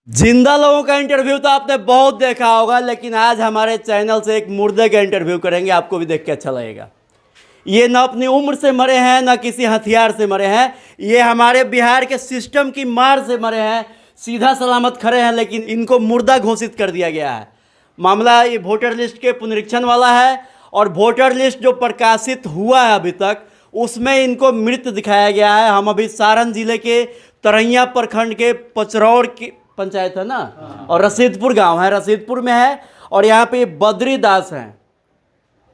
जिंदा लोगों का इंटरव्यू तो आपने बहुत देखा होगा, लेकिन आज हमारे चैनल से एक मुर्दे का इंटरव्यू करेंगे। आपको भी देख के अच्छा लगेगा। ये ना अपनी उम्र से मरे हैं, ना किसी हथियार से मरे हैं। ये हमारे बिहार के सिस्टम की मार से मरे हैं। सीधा सलामत खड़े हैं, लेकिन इनको मुर्दा घोषित कर दिया गया है। मामला ये वोटर लिस्ट के पुनरीक्षण वाला है, और वोटर लिस्ट जो प्रकाशित हुआ है अभी तक, उसमें इनको मृत दिखाया गया है। हम अभी सारण जिले के तरैया प्रखंड के पचरौर की पंचायत है ना, और रसीदपुर गांव है, रसीदपुर में है। और यहाँ पे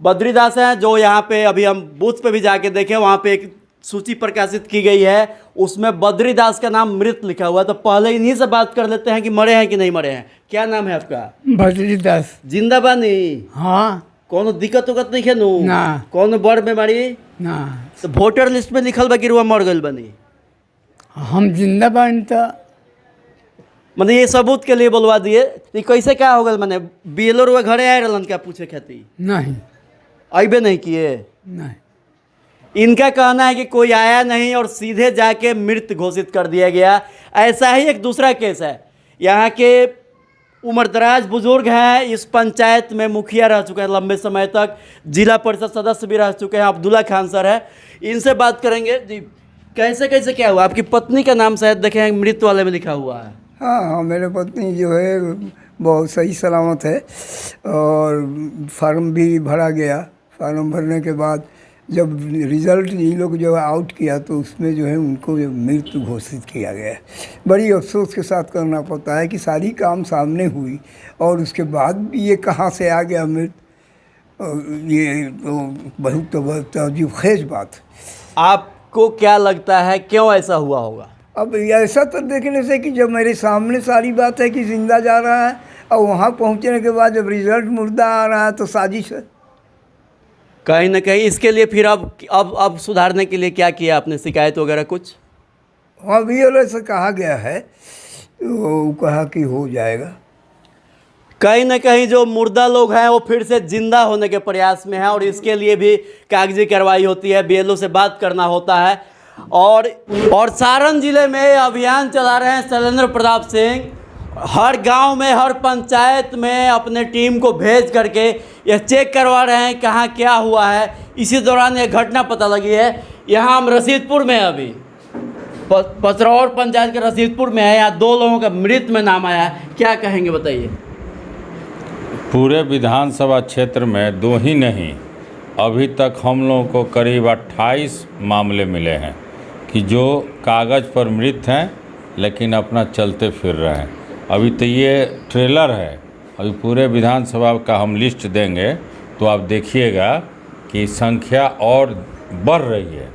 बद्रीदास हैं जो यहाँ पे अभी हम बूथ पे भी जाके देखे, वहाँ पे एक सूची प्रकाशित की गई है, उसमें बद्रीदास का नाम मृत लिखा हुआ है। तो पहले इन्हीं से बात कर लेते हैं कि मरे हैं कि नहीं मरे हैं। क्या नाम है आपका? बद्रीदास। जिंदा बानी? हाँ। कोनो दिक्कत उकत नहीं है नु? ना। कोनो बड़ बीमारी ना। तो वोटर लिस्ट में लिखल बा कि रुआ मर गइल बनी? हम जिंदा बानी तो मतलब ये सबूत के लिए बोलवा दिए। तो कैसे क्या हो गया? मैंने बीएलओ रुआ घरे आए रहलन क्या पूछे खाती? नहीं। अबे नहीं किए? नहीं। इनका कहना है कि कोई आया नहीं और सीधे जाके मृत घोषित कर दिया गया। ऐसा ही एक दूसरा केस है। यहाँ के उम्रदराज बुजुर्ग हैं, इस पंचायत में मुखिया रह चुके हैं लंबे समय तक, जिला परिषद सदस्य भी रह चुके हैं, अब्दुल्ला खान सर है। इनसे बात करेंगे। जी कैसे कैसे क्या हुआ? आपकी पत्नी का नाम शायद देखें मृत वाले में लिखा हुआ है। हाँ, मेरे पत्नी जो है बहुत सही सलामत है, और फार्म भी भरा गया। फार्म भरने के बाद जब रिज़ल्ट ये लोग जो आउट किया, तो उसमें जो है उनको मृत्यु घोषित किया गया। बड़ी अफसोस के साथ करना पड़ता है कि सारी काम सामने हुई और उसके बाद भी ये कहाँ से आ गया मृत। ये तो बहुत तजुबखेज बात। आपको क्या लगता है क्यों ऐसा हुआ होगा? अब ऐसा तो देखने से कि जब मेरे सामने सारी बात है कि जिंदा जा रहा है, और वहाँ पहुँचने के बाद जब रिज़ल्ट मुर्दा आ रहा है, तो साजिश है कहीं ना कहीं। इसके लिए फिर अब सुधारने के लिए क्या किया आपने? शिकायत वगैरह कुछ? हाँ, बीएलओ से कहा गया है, तो वो कहा कि हो जाएगा। कहीं ना कहीं जो मुर्दा लोग हैं वो फिर से जिंदा होने के प्रयास में हैं, और इसके लिए भी कागजी कार्रवाई होती है, बीएलओ से बात करना होता है। और सारण जिले में अभियान चला रहे हैं शैलेंद्र प्रताप सिंह। हर गांव में, हर पंचायत में अपने टीम को भेज करके यह चेक करवा रहे हैं कहाँ क्या हुआ है। इसी दौरान यह घटना पता लगी है। यहाँ हम रसीदपुर में अभी पचरौर पंचायत के रसीदपुर में है। यहाँ 2 लोगों का मृत में नाम आया है। क्या कहेंगे बताइए? पूरे विधानसभा क्षेत्र में 2 ही नहीं, अभी तक हम लोगों को करीब 28 मामले मिले हैं कि जो कागज़ पर मृत हैं लेकिन अपना चलते फिर रहे हैं। अभी तो ये ट्रेलर है, अभी पूरे विधानसभा का हम लिस्ट देंगे तो आप देखिएगा कि संख्या और बढ़ रही है।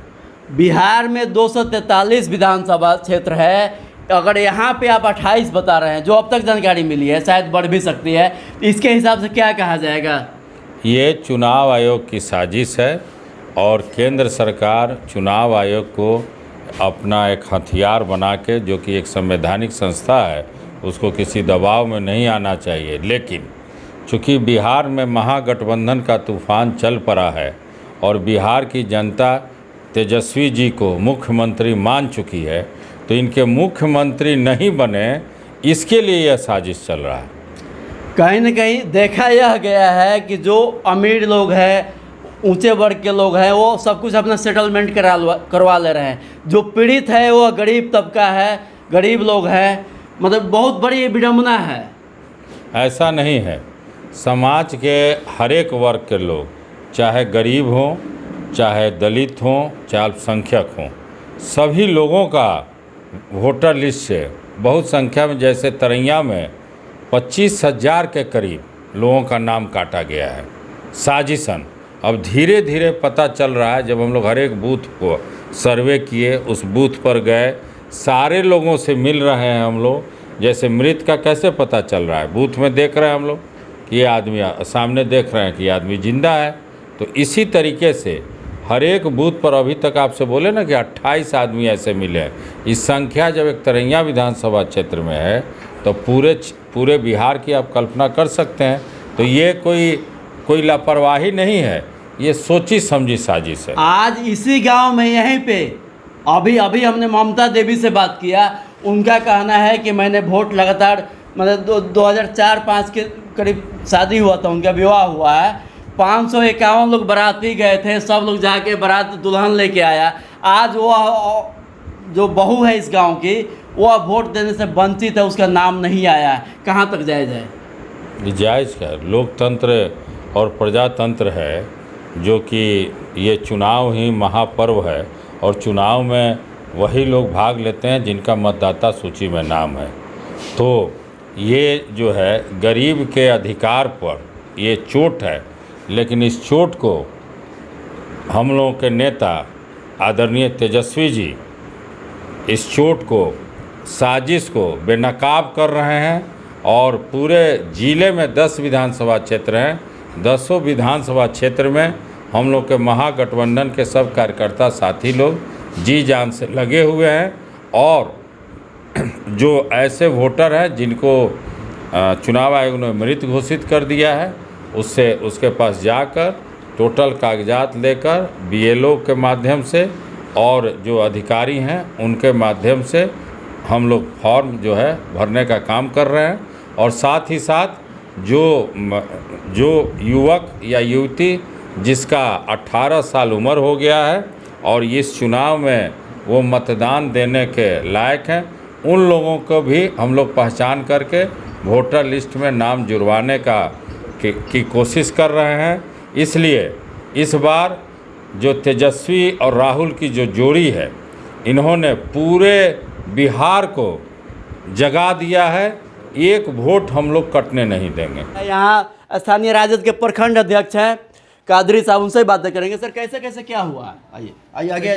बिहार में 243 विधानसभा क्षेत्र है। अगर यहाँ पे आप 28 बता रहे हैं, जो अब तक जानकारी मिली है, शायद बढ़ भी सकती है, इसके हिसाब से क्या कहा जाएगा? ये चुनाव आयोग की साजिश है, और केंद्र सरकार चुनाव आयोग को अपना एक हथियार बना के, जो कि एक संवैधानिक संस्था है, उसको किसी दबाव में नहीं आना चाहिए। लेकिन चूँकि बिहार में महागठबंधन का तूफान चल पड़ा है और बिहार की जनता तेजस्वी जी को मुख्यमंत्री मान चुकी है, तो इनके मुख्यमंत्री नहीं बने, इसके लिए यह साजिश चल रहा है। कहीं न कहीं देखा यह गया है कि जो अमीर लोग हैं, ऊंचे वर्ग के लोग हैं, वो सब कुछ अपना सेटलमेंट करवा ले रहे हैं। जो पीड़ित है वो गरीब तबका है, गरीब लोग हैं। मतलब बहुत बड़ी विडम्बना है। ऐसा नहीं है। समाज के हर एक वर्ग के लोग, चाहे गरीब हों, चाहे दलित हों, चाहे अल्पसंख्यक हों, सभी लोगों का वोटर लिस्ट से बहुत संख्या में, जैसे तरैया में 25,000 के करीब लोगों का नाम काटा गया है साजिशन। अब धीरे धीरे पता चल रहा है, जब हम लोग हर एक बूथ को सर्वे किए, उस बूथ पर गए, सारे लोगों से मिल रहे हैं हम लोग। जैसे मृत का कैसे पता चल रहा है, बूथ में देख रहे हैं हम लोग कि ये आदमी, सामने देख रहे हैं कि ये आदमी जिंदा है। तो इसी तरीके से हर एक बूथ पर अभी तक आपसे बोले ना कि 28 आदमी ऐसे मिले हैं। इस संख्या जब एक तरैया विधानसभा क्षेत्र में है, तो पूरे बिहार की आप कल्पना कर सकते हैं। तो ये कोई लापरवाही नहीं है, ये सोची समझी साजिश है। आज इसी गांव में, यहीं पे अभी हमने ममता देवी से बात किया। उनका कहना है कि मैंने वोट लगातार मतलब 2004-05 के करीब शादी हुआ था, उनका विवाह हुआ है, 551 लोग बाराती गए थे, सब लोग जाके बारात दुल्हन लेके आया। आज वो जो बहू है इस गांव की, वो वोट देने से वंचित है, उसका नाम नहीं आया है। कहाँ तक जायज़ है? जायज़ है। लोकतंत्र और प्रजातंत्र है, जो कि ये चुनाव ही महापर्व है और चुनाव में वही लोग भाग लेते हैं जिनका मतदाता सूची में नाम है। तो ये जो है गरीब के अधिकार पर ये चोट है, लेकिन इस चोट को हम लोगों के नेता आदरणीय तेजस्वी जी इस चोट को, साजिश को बेनकाब कर रहे हैं। और पूरे ज़िले में 10 विधानसभा क्षेत्र हैं, 10 विधानसभा क्षेत्र में हम लोग के महागठबंधन के सब कार्यकर्ता साथी लोग जी जान से लगे हुए हैं। और जो ऐसे वोटर हैं जिनको चुनाव आयोग ने मृत घोषित कर दिया है, उसके पास जाकर टोटल कागजात लेकर BLO के माध्यम से और जो अधिकारी हैं उनके माध्यम से हम लोग फॉर्म जो है भरने का काम कर रहे हैं। और साथ ही साथ जो युवक या युवती जिसका 18 साल उम्र हो गया है और इस चुनाव में वो मतदान देने के लायक हैं, उन लोगों को भी हम लोग पहचान करके वोटर लिस्ट में नाम जुड़वाने की कोशिश कर रहे हैं। इसलिए इस बार जो तेजस्वी और राहुल की जो जोड़ी है, इन्होंने पूरे बिहार को जगा दिया है। एक वोट हम लोग कटने नहीं देंगे। यहाँ स्थानीय राजद के प्रखंड अध्यक्ष हैं कादरी साहब, उनसे बातें करेंगे। सर कैसे कैसे क्या हुआ? आइए आगे।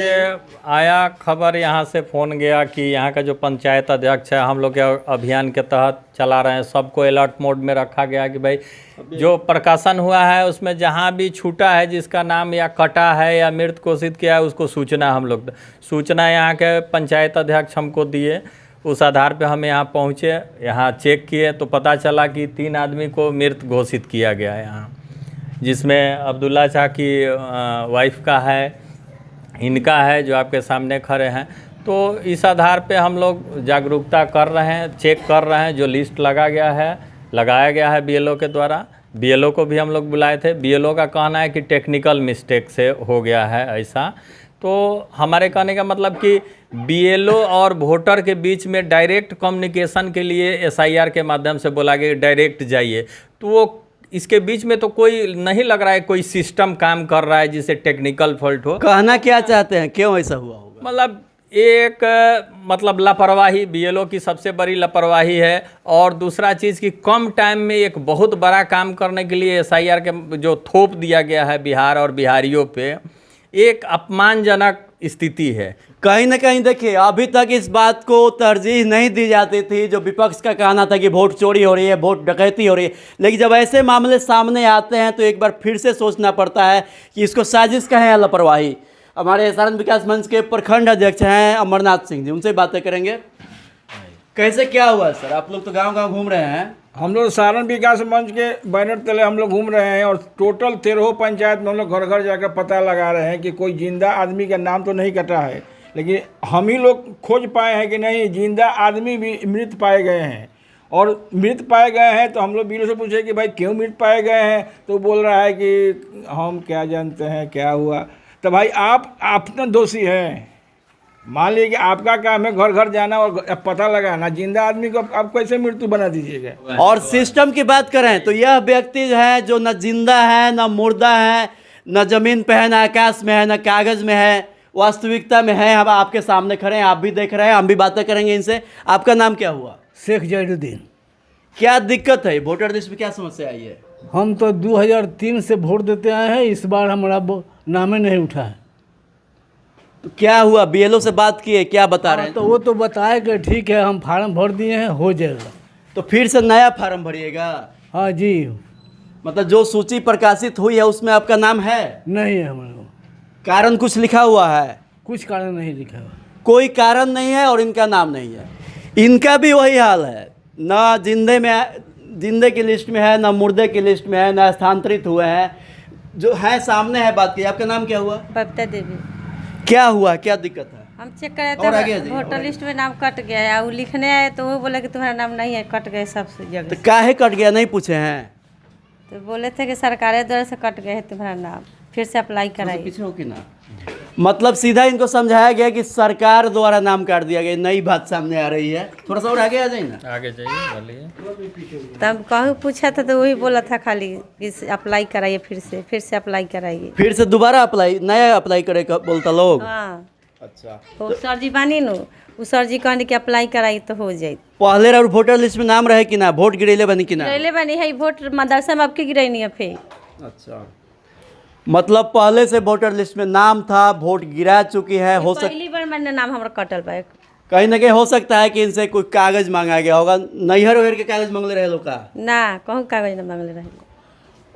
आया खबर यहाँ से फ़ोन गया कि यहाँ का जो पंचायत अध्यक्ष है, हम लोग के अभियान के तहत चला रहे हैं, सबको अलर्ट मोड में रखा गया कि भाई जो प्रकाशन हुआ है उसमें जहाँ भी छूटा है, जिसका नाम या कटा है या मृत घोषित किया है, उसको सूचना हम लोग सूचना यहाँ के पंचायत अध्यक्ष हमको दिए। उस आधार पे हम यहाँ पहुँचे, यहाँ चेक किए तो पता चला कि 3 आदमी को मृत घोषित किया गया है यहाँ, जिसमें अब्दुल्ला शाह की वाइफ का है, इनका है जो आपके सामने खड़े हैं। तो इस आधार पे हम लोग जागरूकता कर रहे हैं, चेक कर रहे हैं। जो लिस्ट लगाया गया है BLO के द्वारा, BLO को भी हम लोग बुलाए थे। BLO का कहना है कि टेक्निकल मिस्टेक से हो गया है ऐसा। तो हमारे कहने का मतलब कि BLO और वोटर के बीच में डायरेक्ट कम्युनिकेशन के लिए SIR के माध्यम से बोला गया डायरेक्ट जाइए, तो वो इसके बीच में तो कोई नहीं लग रहा है कोई सिस्टम काम कर रहा है जिससे टेक्निकल फॉल्ट हो। कहना क्या चाहते हैं, क्यों ऐसा हुआ होगा? मतलब एक लापरवाही, BLO की सबसे बड़ी लापरवाही है। और दूसरा चीज़ कि कम टाइम में एक बहुत बड़ा काम करने के लिए SIR के जो थोप दिया गया है बिहार और बिहारियों पे, एक अपमानजनक स्थिति है। कहीं ना कहीं देखिए, अभी तक इस बात को तरजीह नहीं दी जाती थी। जो विपक्ष का कहना था कि वोट चोरी हो रही है, वोट डकैती हो रही है, लेकिन जब ऐसे मामले सामने आते हैं तो एक बार फिर से सोचना पड़ता है कि इसको साजिश कहें या लापरवाही। हमारे सारण विकास मंच के प्रखंड अध्यक्ष हैं अमरनाथ सिंह जी, उनसे बातें करेंगे। कैसे क्या हुआ सर? आप लोग तो गाँव गाँव घूम रहे हैं। हम लोग सारण विकास मंच के बैनर तले हम लोग घूम रहे हैं और टोटल 13 पंचायत में हम लोग घर घर जाकर पता लगा रहे हैं कि कोई जिंदा आदमी का नाम तो नहीं कटा है, लेकिन हम ही लोग खोज पाए हैं कि नहीं, जिंदा आदमी भी मृत पाए गए हैं। और मृत पाए गए हैं तो हम लोग BLO से पूछे कि भाई क्यों मृत पाए गए हैं, तो बोल रहा है कि हम क्या जानते हैं क्या हुआ। तो भाई आप अपना दोषी हैं। मान लीजिए कि आपका काम है घर घर जाना और पता लगाना, जिंदा आदमी को आप कैसे मृत्यु बना दीजिएगा। और सिस्टम की बात करें तो यह व्यक्ति है जो न जिंदा है, न मुर्दा है, न जमीन पे है, न आकाश में है, न कागज में है, वास्तविकता में है। हम आपके सामने खड़े हैं, आप भी देख रहे हैं, हम भी बातें करेंगे इनसे। आपका नाम क्या हुआ? शेख जैनुद्दीन। क्या दिक्कत है? वोटर लिस्ट में क्या समस्या आई है? हम तो 2003 से वोट देते आए हैं, इस बार हमारा नामे नहीं उठा है। तो क्या हुआ? BLO से बात किए, क्या बता रहे हैं? तो वो तो बताए कि ठीक है हम फार्म भर दिए हैं, हो जाएगा। तो फिर से नया फार्म भरिएगा? हाँ जी। मतलब जो सूची प्रकाशित हुई है उसमें आपका नाम है? नहीं है हमारे को। कारण कुछ लिखा हुआ है? कुछ कारण नहीं लिखा हुआ। कोई कारण नहीं है और इनका नाम नहीं है। इनका भी वही हाल है, ना जिंदे की लिस्ट में है, ना मुर्दे की लिस्ट में है, ना स्थानांतरित हुए हैं। जो है सामने है, बात की। आपका नाम क्या हुआ? बबीता देवी। क्या हुआ, क्या दिक्कत है? हम चेक करे और आगे आ थे जाइए, वोटर लिस्ट में नाम कट गया है, वो लिखने आए तो वो बोले कि तुम्हारा नाम नहीं है, कट गए सब जगह तो से। काहे कट गया नहीं पूछे हैं? तो बोले थे कि सरकारें द्वारा से कट गए है तुम्हारा नाम, फिर से अप्लाई कराइए। पीछे हो कि ना? मतलब सीधा इनको समझाया गया कि सरकार द्वारा नाम काट दिया गया, नई बात सामने आ रही है। थोड़ा सा और आगे आ जाए ना। आगे जाइए, बोलिए। तब कहूँ पूछा था तो वही बोला था खाली कि अप्लाई कराइए, फिर से अप्लाई कराइए। फिर से दोबारा अप्लाई, नया अप्लाई करे का बोलता लोग। हाँ, अच्छा, वो सर जी बानी नु, वो सर जी कहने कि अप्लाई कराई तो हो जाए। पहले और वोटर लिस्ट में नाम रहे कि ना? वोट गिरेले बनी कि ना? गिरैले बनी है वोट मदरसा में, अब की गिरैनी है फिर। अच्छा, मतलब पहले से वोटर लिस्ट में नाम था, वोट गिरा चुकी है। हो पहली बार मैंने नाम हमारा कटल बा। कहीं ना कहीं हो सकता है कि इनसे कोई कागज मांगा गया होगा, नैहर वैहर के कागज मांगले रहे लोग का। ना कहूँ कागज न मांगले रहे।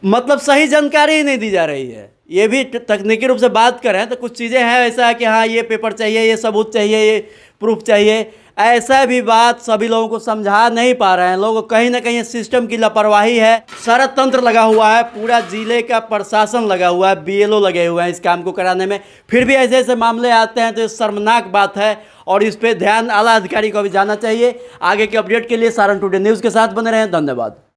मतलब सही जानकारी ही नहीं दी जा रही है। ये भी तकनीकी रूप से बात करें तो कुछ चीज़ें हैं ऐसा कि हाँ ये पेपर चाहिए, ये सबूत चाहिए, ये प्रूफ चाहिए, ऐसा भी बात सभी लोगों को समझा नहीं पा रहे हैं लोग। कहीं ना कहीं सिस्टम की लापरवाही है। सारा तंत्र लगा हुआ है, पूरा जिले का प्रशासन लगा हुआ है, BLO लगे हुए हैं इस काम को कराने में। फिर भी ऐसे ऐसे मामले आते हैं तो ये शर्मनाक बात है और इस पर ध्यान आला अधिकारी को भी जाना चाहिए। आगे के अपडेट के लिए सारण टुडे न्यूज़ के साथ बने रहें। धन्यवाद।